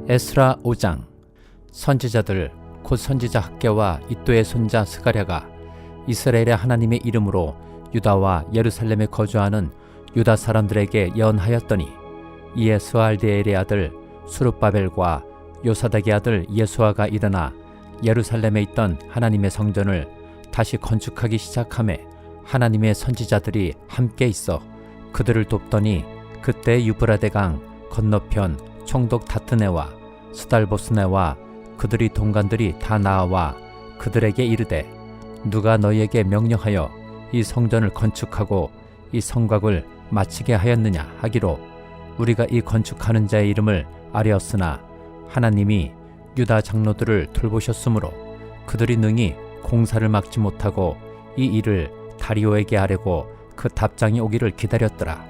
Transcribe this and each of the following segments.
에스라 5장. 선지자들 곧 선지자 학개와 이도의 손자 스가랴가 이스라엘의 하나님의 이름으로 유다와 예루살렘에 거주하는 유다 사람들에게 예언하였더니, 이에 스알디엘의 아들 수룹바벨과 요사닥의 아들 예수아가 일어나 예루살렘에 있던 하나님의 성전을 다시 건축하기 시작하매 하나님의 선지자들이 함께 있어 그들을 돕더니, 그때 유브라데강 건너편 총독 다트네와 스달보스네와 그들이 동관들이 다 나아와 그들에게 이르되, 누가 너희에게 명령하여 이 성전을 건축하고 이 성곽을 마치게 하였느냐 하기로, 우리가 이 건축하는 자의 이름을 아뢰었으나 하나님이 유다 장로들을 돌보셨으므로 그들이 능히 공사를 막지 못하고 이 일을 다리오에게 아뢰고 그 답장이 오기를 기다렸더라.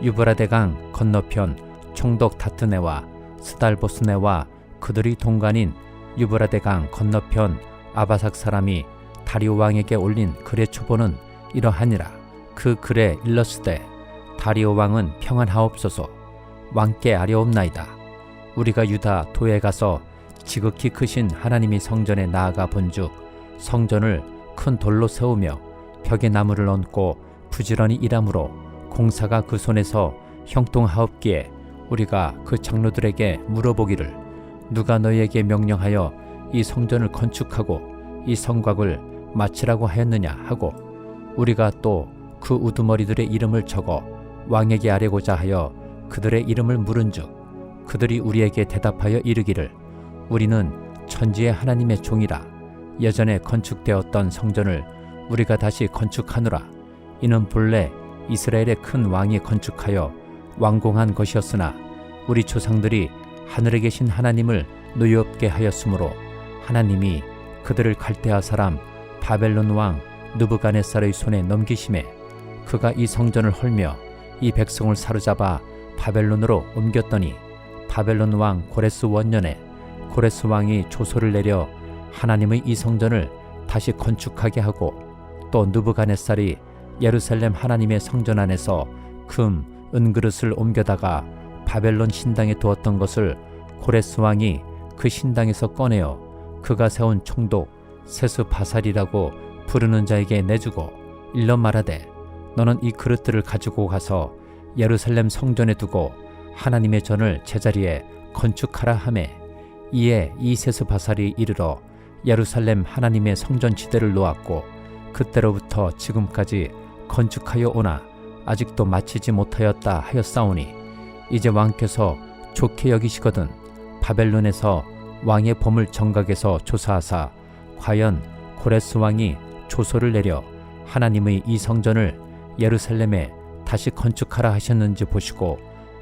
유브라데강 건너편 총독 다트네와 스달보스네와 그들이 동관인 유브라데강 건너편 아바삭 사람이 다리오 왕에게 올린 글의 초보는 이러하니라. 그 글에 일렀으되, 다리오 왕은 평안하옵소서. 왕께 아뢰옵나이다. 우리가 유다 도에 가서 지극히 크신 하나님의 성전에 나아가 본즉, 성전을 큰 돌로 세우며 벽에 나무를 얹고 부지런히 일하므로 공사가 그 손에서 형통하옵기에, 우리가 그 장로들에게 물어보기를, 누가 너희에게 명령하여 이 성전을 건축하고 이 성곽을 마치라고 하였느냐 하고, 우리가 또 그 우두머리들의 이름을 적어 왕에게 아뢰고자 하여 그들의 이름을 물은즉, 그들이 우리에게 대답하여 이르기를, 우리는 천지의 하나님의 종이라. 예전에 건축되었던 성전을 우리가 다시 건축하노라. 이는 본래 이스라엘의 큰 왕이 건축하여 완공한 것이었으나 우리 조상들이 하늘에 계신 하나님을 노엽게 하였으므로 하나님이 그들을 갈대아 사람 바벨론 왕 느부갓네살의 손에 넘기심에, 그가 이 성전을 헐며 이 백성을 사로잡아 바벨론으로 옮겼더니, 바벨론 왕 고레스 원년에 고레스 왕이 조소를 내려 하나님의 이 성전을 다시 건축하게 하고, 또 느부갓네살이 예루살렘 하나님의 성전 안에서 금, 은그릇을 옮겨다가 바벨론 신당에 두었던 것을 고레스 왕이 그 신당에서 꺼내어 그가 세운 총독 세스바살이라고 부르는 자에게 내주고 일러 말하되, 너는 이 그릇들을 가지고 가서 예루살렘 성전에 두고 하나님의 전을 제자리에 건축하라 하매, 이에 이 세스바살이 이르러 예루살렘 하나님의 성전 지대를 놓았고, 그때로부터 지금까지 건축하여 오나 아직도 마치지 못하였다 하였사오니, 이제 왕께서 좋게 여기시거든 바벨론에서 왕의 보물 정각에서 조사하사 과연 고레스 왕이 조소를 내려 하나님의 이 성전을 예루살렘에 다시 건축하라 하셨는지 보시고,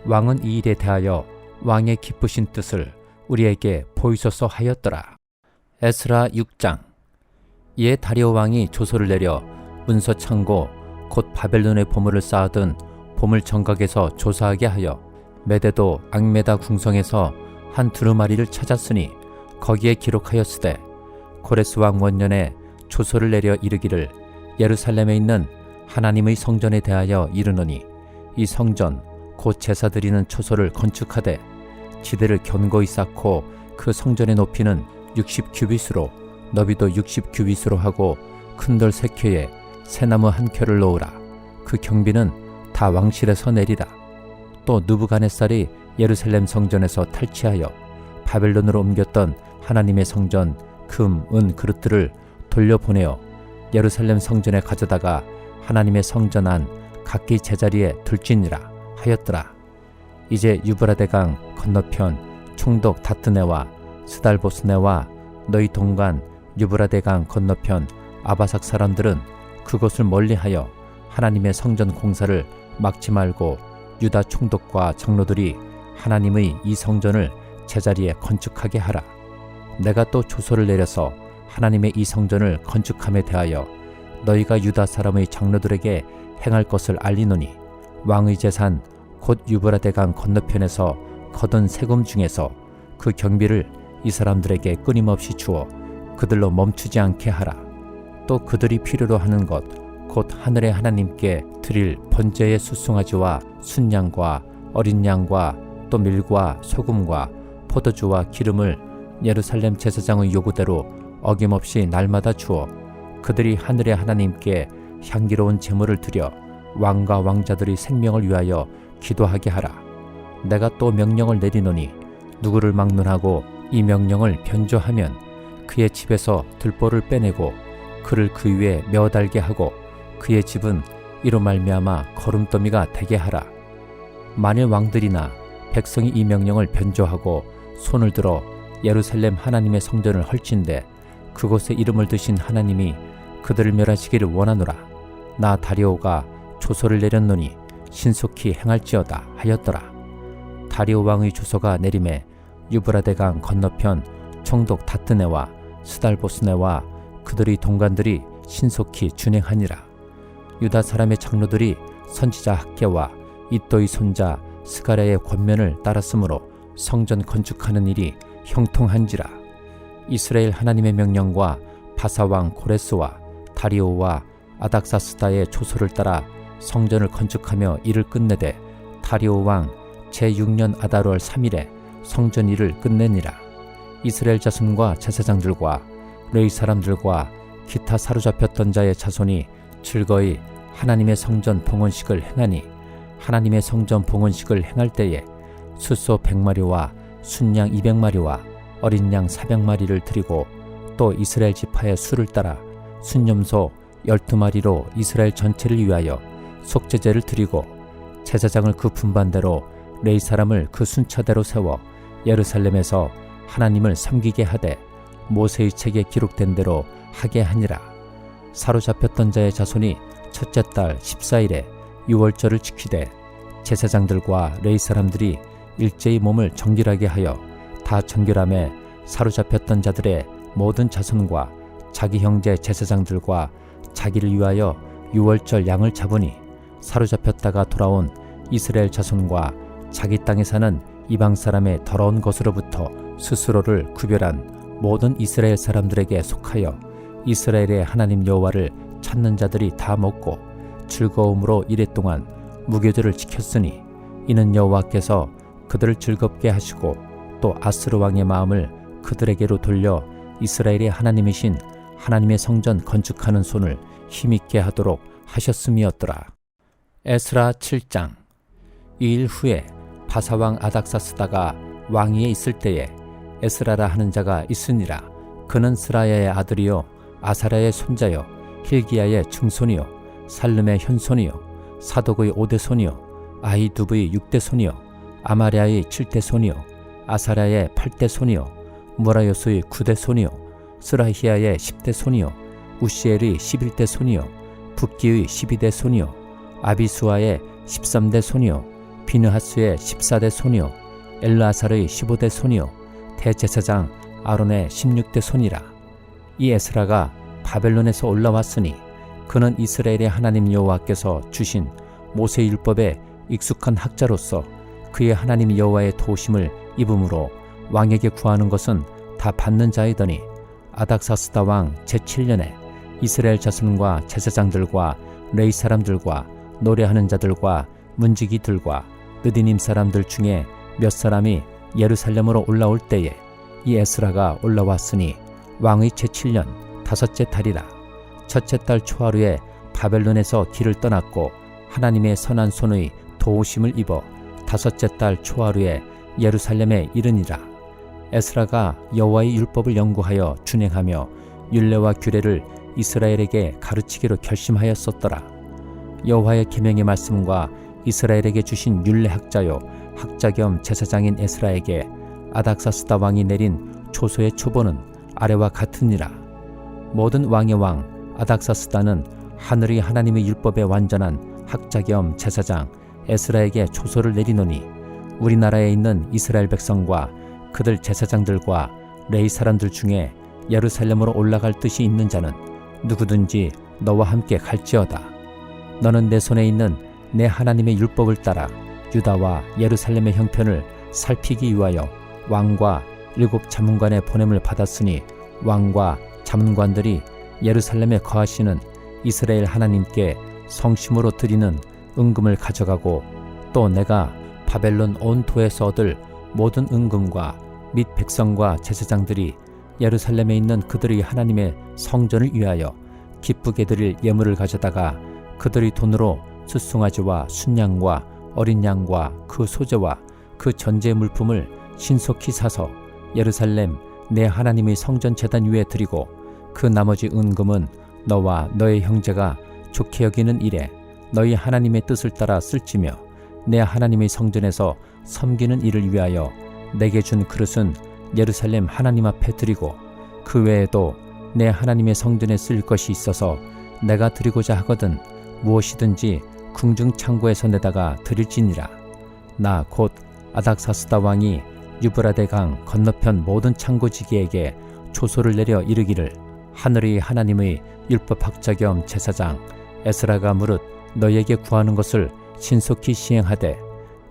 왕은 이 일에 대하여 왕의 기쁘신 뜻을 우리에게 보이소서 하였더라. 에스라 6장. 이에 다리오 왕이 조소를 내려 문서 창고 곧 바벨론의 보물을 쌓아둔 보물 정각에서 조사하게 하여 메데도 앙메다 궁성에서 한 두루마리를 찾았으니, 거기에 기록하였으되, 고레스 왕 원년에 조소를 내려 이르기를, 예루살렘에 있는 하나님의 성전에 대하여 이르노니, 이 성전 곧 제사 드리는 초소를 건축하되 지대를 견고히 쌓고 그 성전의 높이는 60규빗으로 너비도 60규빗으로 하고 큰 돌 3켜에 새나무 1켜를 놓으라. 그 경비는 다 왕실에서 내리라. 또 느부갓네살이 예루살렘 성전에서 탈취하여 바벨론으로 옮겼던 하나님의 성전 금, 은 그릇들을 돌려보내어 예루살렘 성전에 가져다가 하나님의 성전 안 각기 제자리에 둘지니라 하였더라. 이제 유브라데강 건너편 총독 다트네와 스달보스네와 너희 동관 유브라데강 건너편 아바삭 사람들은 그곳을 멀리하여 하나님의 성전 공사를 막지 말고 유다 총독과 장로들이 하나님의 이 성전을 제자리에 건축하게 하라. 내가 또 조소를 내려서 하나님의 이 성전을 건축함에 대하여 너희가 유다 사람의 장로들에게 행할 것을 알리노니, 왕의 재산 곧 유브라데강 건너편에서 거둔 세금 중에서 그 경비를 이 사람들에게 끊임없이 주어 그들로 멈추지 않게 하라. 또 그들이 필요로 하는 것 곧 하늘의 하나님께 드릴 번제의 수송아지와 순양과 어린 양과 또 밀과 소금과 포도주와 기름을 예루살렘 제사장의 요구대로 어김없이 날마다 주어 그들이 하늘의 하나님께 향기로운 제물을 드려 왕과 왕자들의 생명을 위하여 기도하게 하라. 내가 또 명령을 내리노니 누구를 막론하고 이 명령을 변조하면 그의 집에서 들보를 빼내고 그를 그 위에 메어달게 하고 그의 집은 이로 말미암아 거름더미가 되게 하라. 만일 왕들이나 백성이 이 명령을 변조하고 손을 들어 예루살렘 하나님의 성전을 헐친데 그곳에 이름을 드신 하나님이 그들을 멸하시기를 원하노라. 나 다리오가 조서를 내렸노니 신속히 행할지어다 하였더라. 다리오 왕의 조서가 내림에 유브라데강 건너편 총독 다트네와 스달보스네와 그들의 동관들이 신속히 준행하니라. 유다 사람의 장로들이 선지자 학개와 이또의 손자 스가랴의 권면을 따랐으므로 성전 건축하는 일이 형통한지라. 이스라엘 하나님의 명령과 바사왕 고레스와 다리오와 아닥사스다의 조서를 따라 성전을 건축하며 일을 끝내되 다리오 왕 제6년 아달월 3일에 성전 일을 끝내니라. 이스라엘 자손과 제사장들과 레위 사람들과 기타 사로잡혔던 자의 자손이 즐거이 하나님의 성전 봉헌식을 행하니 하나님의 성전 봉헌식을 행할 때에 숫소 100마리와 순양 200마리와 어린 양 400마리를 드리고 또 이스라엘 지파의 수를 따라 순염소 12마리로 이스라엘 전체를 위하여 속죄제를 드리고 제사장을 그 분반대로 레위 사람을 그 순차대로 세워 예루살렘에서 하나님을 섬기게 하되 모세의 책에 기록된 대로 하게 하니라. 사로잡혔던 자의 자손이 첫째 달 14일에 유월절을 지키되 제사장들과 레위 사람들이 일제히 몸을 정결하게 하여 다 정결함에 사로잡혔던 자들의 모든 자손과 자기 형제 제사장들과 자기를 위하여 유월절 양을 잡으니 사로잡혔다가 돌아온 이스라엘 자손과 자기 땅에 사는 이방 사람의 더러운 것으로부터 스스로를 구별한 모든 이스라엘 사람들에게 속하여 이스라엘의 하나님 여호와를 찾는 자들이 다 먹고 즐거움으로 이랫동안 무교절을 지켰으니 이는 여호와께서 그들을 즐겁게 하시고 또 아스르 왕의 마음을 그들에게로 돌려 이스라엘의 하나님이신 하나님의 성전 건축하는 손을 힘있게 하도록 하셨음이었더라. 에스라 7장. 이 일 후에 바사왕 아닥사스다가 왕위에 있을 때에 에스라라 하는 자가 있으니라. 그는 스라야의 아들이요 아사랴의 손자요 힐기야의 증손이요 살름의 현손이요 사독의 5대 손이요 아히두브의 6대 손이요 아마랴의 7대 손이요 아사랴의 8대 손이요 무라요스의 9대 손이요 스라히야의 10대 손이요 우시엘의 11대 손이요 붓기의 12대 손이요 아비수아의 13대 손이요 비느하스의 14대 손이요 엘라살의 15대 손이요 대제사장 아론의 16대 손이라. 이 에스라가 바벨론에서 올라왔으니 그는 이스라엘의 하나님 여호와께서 주신 모세 율법에 익숙한 학자로서 그의 하나님 여호와의 도우심을 입음으로 왕에게 구하는 것은 다 받는 자이더니 아닥사스다 왕 제7년에 이스라엘 자손과 제사장들과 레위 사람들과 노래하는 자들과 문지기들과 느디님 사람들 중에 몇 사람이 예루살렘으로 올라올 때에 이 에스라가 올라왔으니 왕의 제7년 5째 달이라. 첫째 달 초하루에 바벨론에서 길을 떠났고 하나님의 선한 손의 도우심을 입어 5째 달 초하루에 예루살렘에 이르니라. 에스라가 여호와의 율법을 연구하여 준행하며 율례와 규례를 이스라엘에게 가르치기로 결심하였었더라. 여호와의 계명의 말씀과 이스라엘에게 주신 율례 학자요 학자 겸 제사장인 에스라에게 아닥사스다 왕이 내린 조서의 초본은 아래와 같으니라. 모든 왕의 왕 아닥사스다는 하늘의 하나님의 율법에 완전한 학자 겸 제사장 에스라에게 조서를 내리노니 우리나라에 있는 이스라엘 백성과 그들 제사장들과 레위 사람들 중에 예루살렘으로 올라갈 뜻이 있는 자는 누구든지 너와 함께 갈지어다. 너는 내 손에 있는 내 하나님의 율법을 따라 유다와 예루살렘의 형편을 살피기 위하여 왕과 7 자문관의 보냄을 받았으니 왕과 자문관들이 예루살렘에 거하시는 이스라엘 하나님께 성심으로 드리는 은금을 가져가고 또 내가 바벨론 온 도에서 얻을 모든 은금과 및 백성과 제사장들이 예루살렘에 있는 그들의 하나님의 성전을 위하여 기쁘게 드릴 예물을 가져다가 그들의 돈으로 숫송아지와 순양과 어린 양과 그 소재와 그 전제 물품을 신속히 사서 예루살렘 내 하나님의 성전 제단 위에 드리고 그 나머지 은금은 너와 너의 형제가 좋게 여기는 일에 너희 하나님의 뜻을 따라 쓸지며 내 하나님의 성전에서 섬기는 일을 위하여 내게 준 그릇은 예루살렘 하나님 앞에 드리고 그 외에도 내 하나님의 성전에 쓸 것이 있어서 내가 드리고자 하거든 무엇이든지 궁중 창고에서 내다가 드릴지니라. 나 곧 아닥사스다 왕이 유브라데 강 건너편 모든 창고지기에게 조소를 내려 이르기를 하늘의 하나님의 율법학자 겸 제사장 에스라가 무릇 너에게 구하는 것을 신속히 시행하되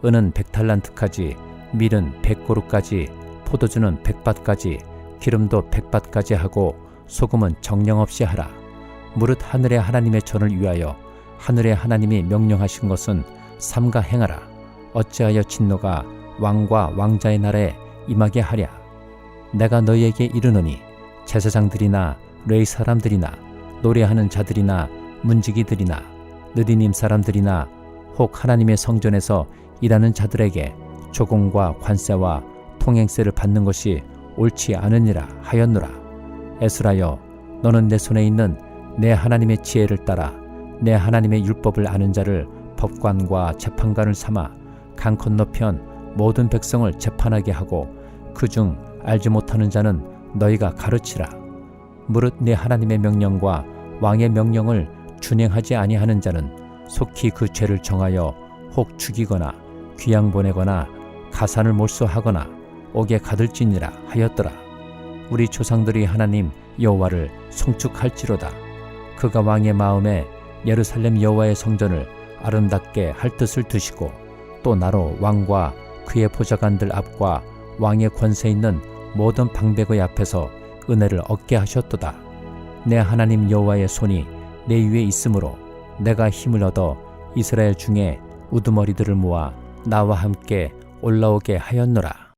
은은 100달란트까지 밀은 100고루까지 포도주는 100밭까지 기름도 100밭까지 하고 소금은 정령없이 하라. 무릇 하늘의 하나님의 전을 위하여 하늘의 하나님이 명령하신 것은 삼가 행하라. 어찌하여 진노가 왕과 왕자의 날에 임하게 하랴. 내가 너희에게 이르노니 제사장들이나 레위 사람들이나 노래하는 자들이나 문지기들이나 느디님 사람들이나 혹 하나님의 성전에서 일하는 자들에게 조공과 관세와 통행세를 받는 것이 옳지 않으니라 하였노라. 에스라여, 너는 내 손에 있는 내 하나님의 지혜를 따라 내 하나님의 율법을 아는 자를 법관과 재판관을 삼아 강 건너편 모든 백성을 재판하게 하고 그중 알지 못하는 자는 너희가 가르치라. 무릇 내 하나님의 명령과 왕의 명령을 준행하지 아니하는 자는 속히 그 죄를 정하여 혹 죽이거나 귀양 보내거나 가산을 몰수하거나 옥에 가둘지니라 하였더라. 우리 조상들이 하나님 여호와를 송축할지로다. 그가 왕의 마음에 예루살렘 여호와의 성전을 아름답게 할 뜻을 두시고 또 나로 왕과 그의 보좌관들 앞과 왕의 권세 있는 모든 방백의 앞에서 은혜를 얻게 하셨도다. 내 하나님 여호와의 손이 내 위에 있으므로 내가 힘을 얻어 이스라엘 중에 우두머리들을 모아 나와 함께 올라오게 하였노라.